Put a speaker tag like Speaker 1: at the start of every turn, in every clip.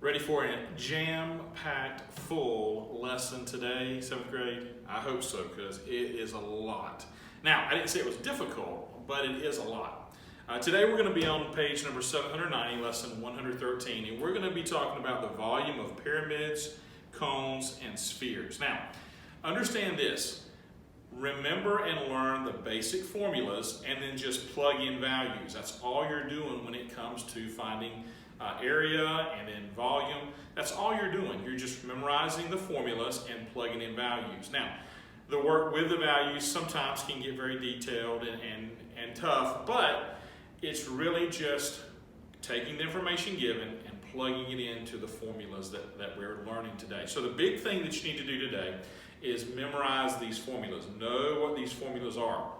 Speaker 1: Ready for a jam-packed full lesson today, 7th grade? I hope so, because it is a lot. Now, I didn't say it was difficult, but it is a lot. Today we're going to be on page number 790, lesson 113, and we're going to be talking about the volume of pyramids, cones, and spheres. Now, understand this. Remember and learn the basic formulas and then just plug in values. That's all you're doing when it comes to finding area and then volume. That's all you're doing. You're just memorizing the formulas and plugging in values. Now, the work with the values sometimes can get very detailed and tough, but it's really just taking the information given and plugging it into the formulas that we're learning today. So the big thing that you need to do today is memorize these formulas. Know what these formulas are.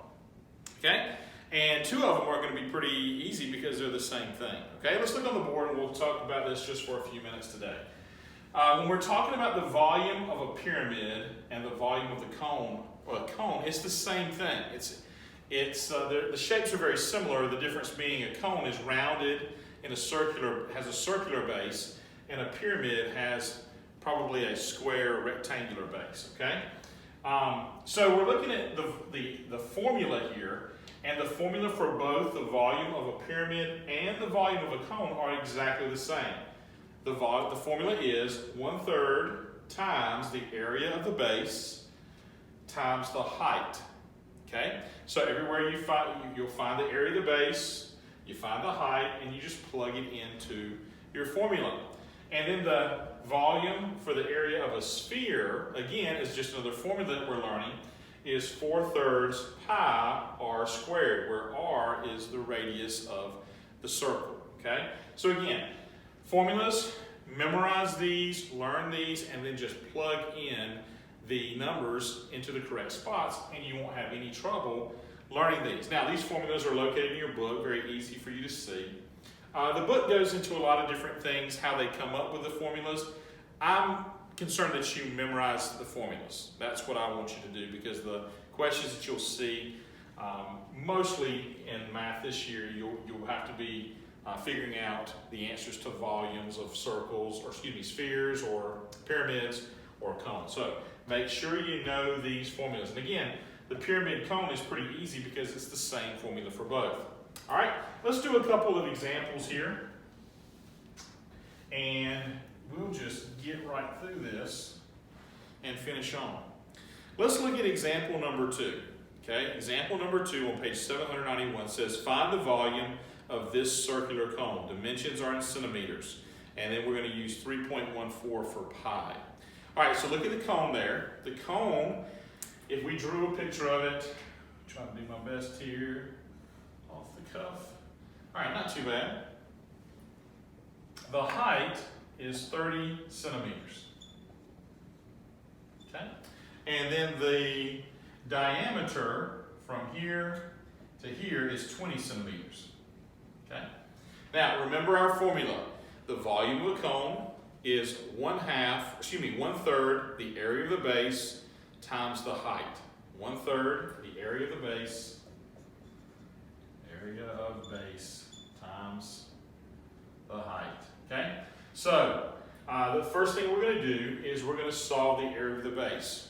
Speaker 1: Okay? And two of them are going to be pretty easy because they're the same thing. Okay, let's look on the board and we'll talk about this just for a few minutes today. When we're talking about the volume of a pyramid and the volume of the cone, it's the same thing. The shapes are very similar. The difference being a cone is rounded and has a circular base, and a pyramid has probably a square rectangular base. Okay, so we're looking at the formula here. And the formula for both the volume of a pyramid and the volume of a cone are exactly the same. The formula is 1/3 times the area of the base times the height. Okay? So everywhere you'll find the area of the base, you find the height, and you just plug it into your formula. And then the volume for the area of a sphere, again, is just another formula that we're learning, is 4/3 pi r squared, where r is the radius of the circle. Okay? So again, formulas, memorize these, learn these, and then just plug in the numbers into the correct spots, and you won't have any trouble learning these. Now, these formulas are located in your book, very easy for you to see. The book goes into a lot of different things, how they come up with the formulas. I'm concerned that you memorize the formulas. That's what I want you to do, because the questions that you'll see, mostly in math this year, you'll have to be figuring out the answers to volumes of spheres or pyramids or cones. So make sure you know these formulas. And again, the pyramid cone is pretty easy because it's the same formula for both. All right, let's do a couple of examples here. And we'll just get right through this and finish on. Let's look at example number 2. Okay, example number 2 on page 791 says, find the volume of this circular cone. Dimensions are in centimeters. And then we're going to use 3.14 for pi. All right, so look at the cone there. The cone, if we drew a picture of it, I'm trying to do my best here, off the cuff. All right, not too bad. The height is 30 centimeters. Okay? And then the diameter from here to here is 20 centimeters. Okay? Now, remember our formula. The volume of a cone is 1/3 the area of the base times the height. 1/3 the area of the base, times the height. Okay? So, the first thing we're going to do is we're going to solve the area of the base.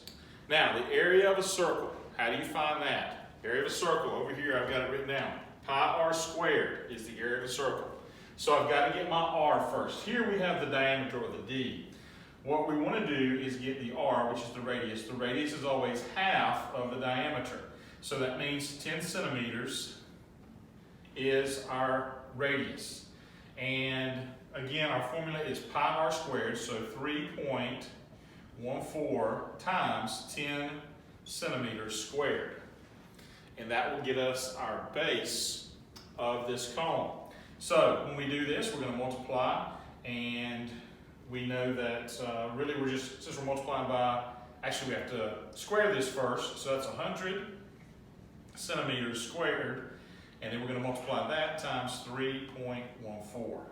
Speaker 1: Now, the area of a circle, how do you find that? Area of a circle, over here I've got it written down. Pi r squared is the area of a circle. So I've got to get my r first. Here we have the diameter, or the d. What we want to do is get the r, which is the radius. The radius is always half of the diameter. So that means 10 centimeters is our radius. And again, our formula is pi r squared, so 3.14 times 10 centimeters squared. And that will get us our base of this cone. So when we do this, we're going to multiply, and we know that really since we're multiplying by, actually we have to square this first, so that's 100 centimeters squared, and then we're going to multiply that times 3.14.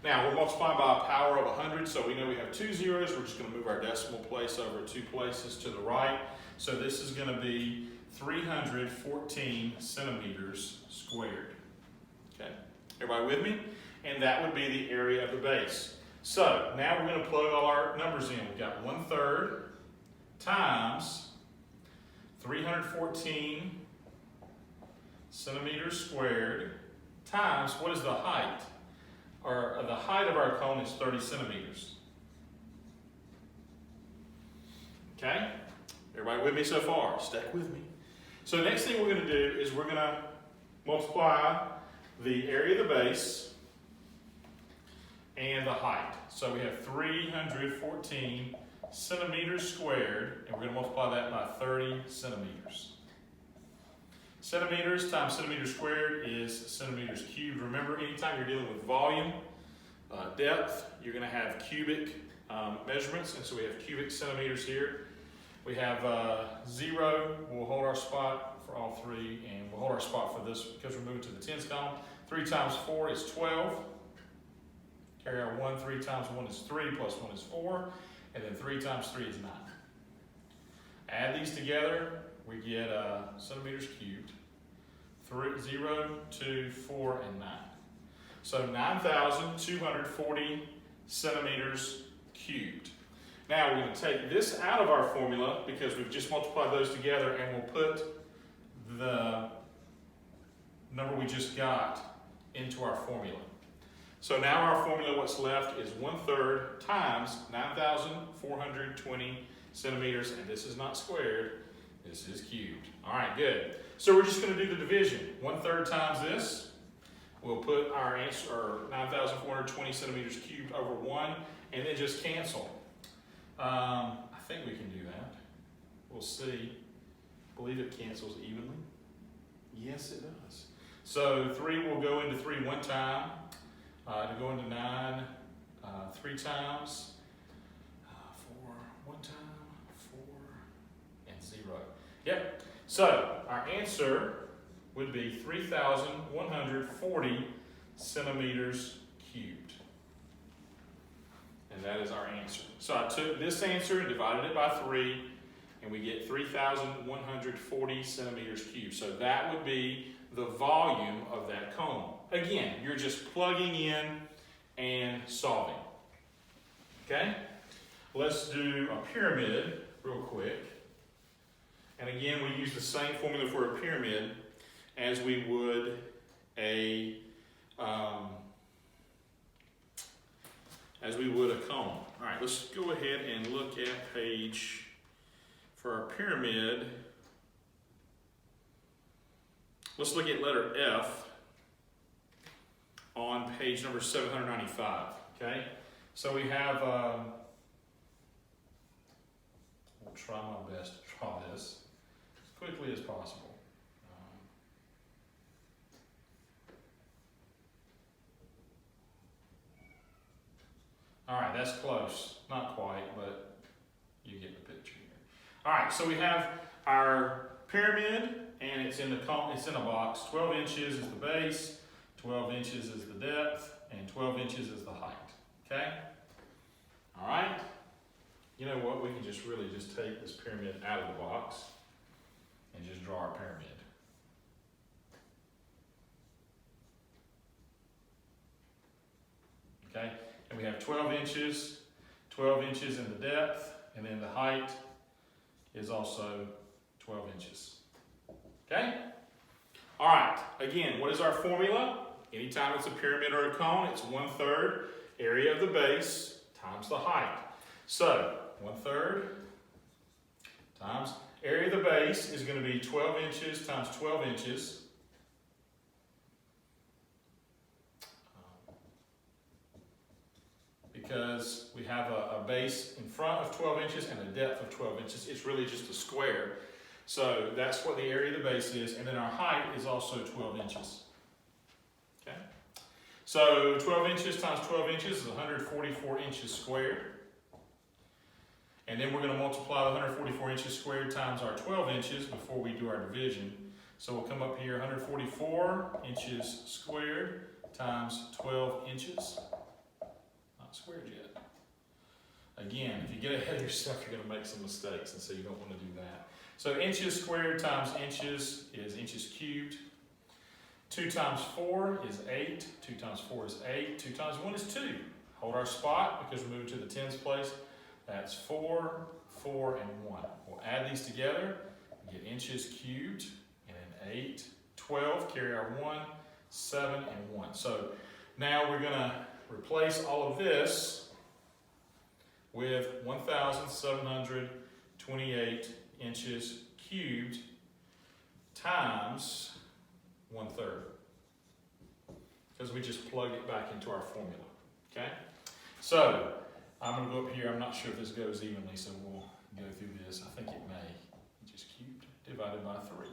Speaker 1: Now, we're multiplying by a power of 100, so we know we have 2 zeros. We're just going to move our decimal place over 2 places to the right. So this is going to be 314 centimeters squared. Okay, everybody with me? And that would be the area of the base. So now we're going to plug all our numbers in. We've got 1/3 times 314 centimeters squared times, what is the height? Or the height of our cone is 30 centimeters. Okay? Everybody with me so far? Stick with me. So the next thing we're going to do is we're going to multiply the area of the base and the height. So we have 314 centimeters squared, and we're going to multiply that by 30 centimeters. Centimeters times centimeters squared is centimeters cubed. Remember, anytime you're dealing with volume, depth, you're going to have cubic measurements, and so we have cubic centimeters here. We have 0, we'll hold our spot for all three, and we'll hold our spot for this because we're moving to the tens column. 3 times 4 is 12. Carry our 1, 3 times 1 is 3, plus 1 is 4, and then 3 times 3 is 9. Add these together, we get centimeters cubed. 0, 2, 4, and 9. So 9,240 centimeters cubed. Now we're going to take this out of our formula because we've just multiplied those together, and we'll put the number we just got into our formula. So now our formula, what's left is 1/3 times 9,420 centimeters, and this is not squared, this is cubed. All right, good. So we're just going to do the division. 1/3 times this, we'll put our answer, or 9,420 centimeters cubed over 1, and then just cancel. I think we can do that. We'll see. I believe it cancels evenly. Yes, it does. So 3 will go into 3 one time. To go into 9 3 times. 4 one time. 4 and 0. Yep. So our answer would be 3,140 centimeters cubed. And that is our answer. So I took this answer and divided it by 3, and we get 3,140 centimeters cubed. So that would be the volume of that cone. Again, you're just plugging in and solving. Okay? Let's do a pyramid real quick. And again, we use the same formula for a pyramid as we would a cone. All right, let's go ahead and look at page, for our pyramid, let's look at letter F on page number 795, okay? So we have, I'll try my best to draw this as quickly as possible. All right, that's close. Not quite, but you get the picture here. All right, so we have our pyramid, and it's in a box. 12 inches is the base, 12 inches is the depth, and 12 inches is the height. Okay? All right? You know what? We can just really just take this pyramid out of the box and just draw our pyramid. Okay? And we have 12 inches in the depth, and then the height is also 12 inches. Okay? All right, again, what is our formula? Anytime it's a pyramid or a cone, it's 1/3 area of the base times the height. So, 1/3 times area of the base is going to be 12 inches times 12 inches. Because we have a base in front of 12 inches and a depth of 12 inches. It's really just a square. So that's what the area of the base is. And then our height is also 12 inches. Okay? So 12 inches times 12 inches is 144 inches squared. And then we're going to multiply the 144 inches squared times our 12 inches before we do our division. So we'll come up here, 144 inches squared times 12 inches. Squared yet. Again, if you get ahead of yourself, you're going to make some mistakes, and so you don't want to do that. So inches squared times inches is inches cubed. 2 times 4 is 8. 2 times 4 is 8. 2 times 1 is 2. hold our spot because we're moving to the tens place. That's 4, 4, and 1. We'll add these together, get inches cubed, and then 8, 12, carry our 1, 7, and 1. So now we're going to replace all of this with 1,728 inches cubed times 1/3. Because we just plugged it back into our formula. Okay? So I'm going to go up here. I'm not sure if this goes evenly, so we'll go through this. I think it may. Just cubed divided by 3.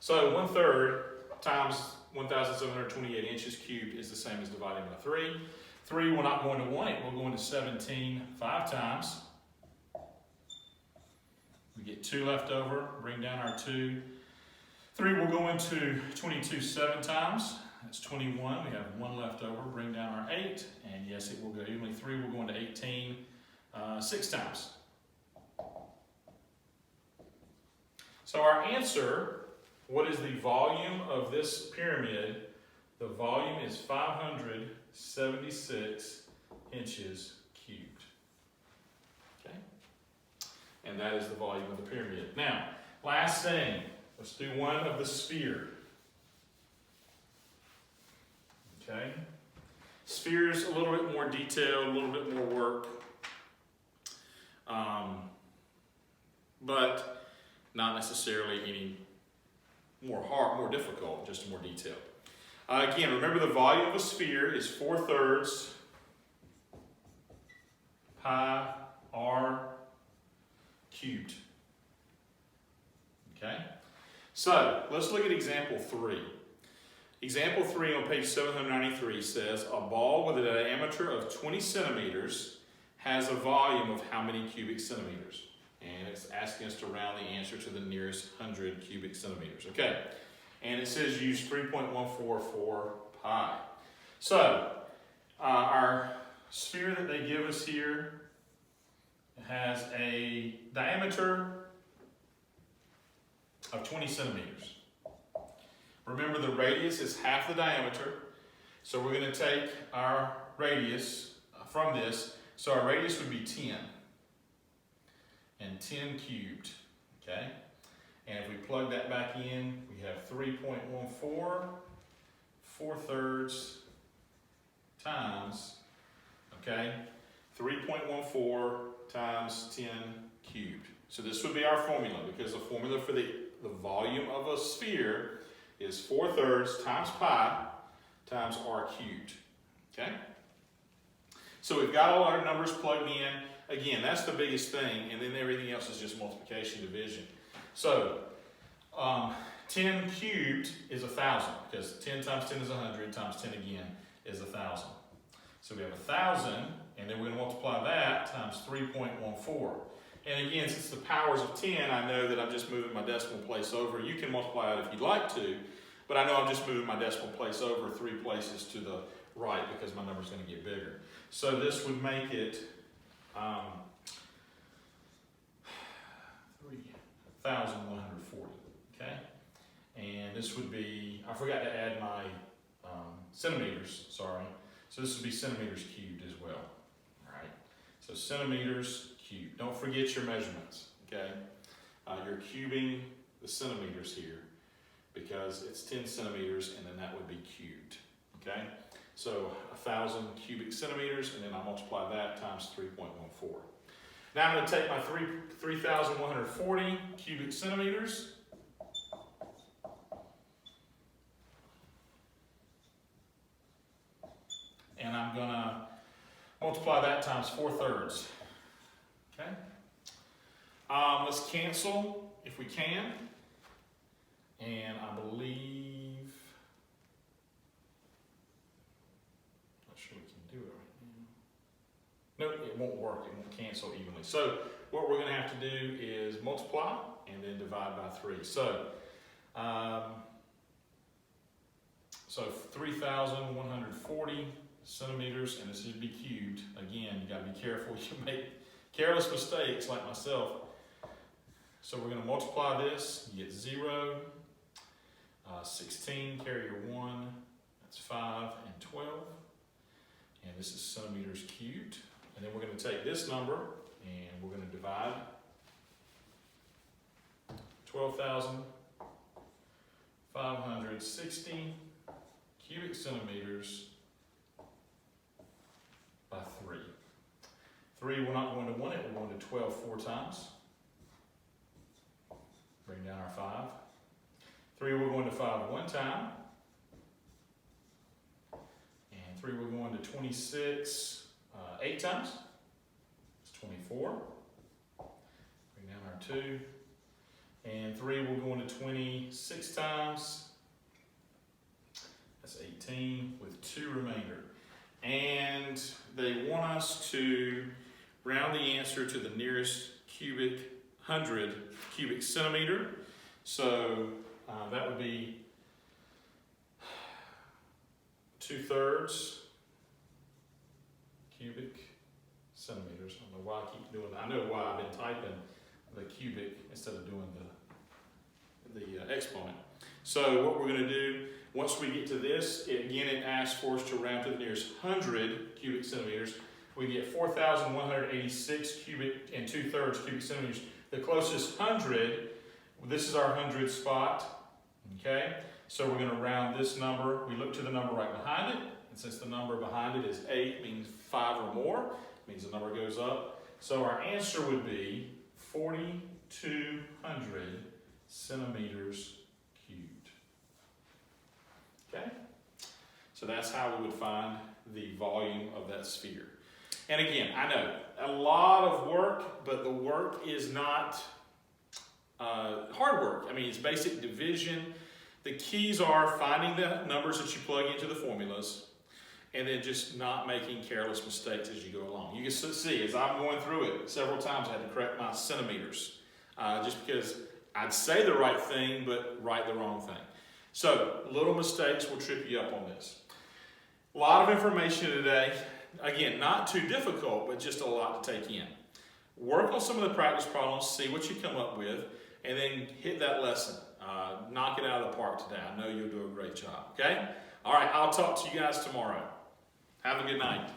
Speaker 1: So 1/3 times 1,728 inches cubed is the same as dividing by 3. 3 will not go into 1. It will go into 17 5 times. We get 2 left over. Bring down our 2. 3 will go into 22 7 times. That's 21. We have 1 left over. Bring down our 8. And yes, it will go evenly. 3 will go into 18 6 times. So our answer, what is the volume of this pyramid? The volume is 576 inches cubed. Okay? And that is the volume of the pyramid. Now, last thing, let's do one of the sphere. Okay? Sphere is a little bit more detailed, a little bit more work. But not necessarily any more difficult, just more detailed. Again, remember the volume of a sphere is 4/3 pi r cubed. Okay? So, let's look at example 3. Example 3 on page 793 says, a ball with a diameter of 20 centimeters has a volume of how many cubic centimeters? And it's asking us to round the answer to the nearest 100 cubic centimeters. Okay, and it says use 3.144 pi. So, our sphere that they give us here has a diameter of 20 centimeters. Remember, the radius is half the diameter, so we're going to take our radius from this. So our radius would be 10, and 10 cubed, okay? And if we plug that back in, we have 3.14, 4/3 times, okay? 3.14 times 10 cubed. So this would be our formula, because the formula for the volume of a sphere is 4/3 times pi times r cubed, okay? So we've got all our numbers plugged in. Again, that's the biggest thing, and then everything else is just multiplication, division. So 10 cubed is 1,000, because 10 times 10 is 100, times 10 again is 1,000. So we have 1,000, and then we're going to multiply that times 3.14. And again, since the powers of 10, I know that I'm just moving my decimal place over. You can multiply it if you'd like to, but I know I'm just moving my decimal place over 3 places to the right because my number's going to get bigger. So this would make it 3,140, okay? And this would be, I forgot to add my centimeters, sorry. So this would be centimeters cubed as well, all right? So centimeters cubed. Don't forget your measurements, okay? You're cubing the centimeters here because it's 10 centimeters and then that would be cubed, okay? So 1,000 cubic centimeters, and then I multiply that times 3.14. Now I'm going to take my 3,140 cubic centimeters, and I'm going to multiply that times 4/3. Okay? Let's cancel if we can, and I believe, not sure we can do it right now. No, it won't work. It won't cancel evenly. So what we're going to have to do is multiply and then divide by 3. So 3,140 centimeters, and this should be cubed. Again, you got to be careful. You make careless mistakes like myself. So we're going to multiply this. You get 0, 16, carry your 1. That's 5 and 12. and this is centimeters cubed. And then we're going to take this number and we're going to divide 12,560 cubic centimeters by 3. 3, we're not going to 1 it, we're going to 12 4 times. Bring down our 5. 3, we're going to 5 1 time. And 3, we're going to 26 8 times. It's 24. Bring down our 2. And 3, we're going to 26 times. That's 18 with 2 remainder. And they want us to round the answer to the nearest 100 cubic centimeter. So that would be 2/3 cubic centimeters. I don't know why I keep doing that. I know why I've been typing the cubic instead of doing the exponent. So what we're going to do, once we get to this, again it asks for us to round to the nearest 100 cubic centimeters. We get 4,186 cubic and 2/3 cubic centimeters. The closest 100, this is our 100 spot, okay? So we're going to round this number. We look to the number right behind it, and since the number behind it is 8, means 5 or more, means the number goes up. So our answer would be 4,200 centimeters cubed. Okay? So that's how we would find the volume of that sphere. And again, I know, a lot of work, but the work is not hard work. I mean, it's basic division. The keys are finding the numbers that you plug into the formulas, and then just not making careless mistakes as you go along. You can see, as I'm going through it, several times I had to correct my centimeters, just because I'd say the right thing, but write the wrong thing. So, little mistakes will trip you up on this. A lot of information today. Again, not too difficult, but just a lot to take in. Work on some of the practice problems, see what you come up with, and then hit that lesson. Knock it out of the park today. I know you'll do a great job, okay? All right, I'll talk to you guys tomorrow. Have a good night.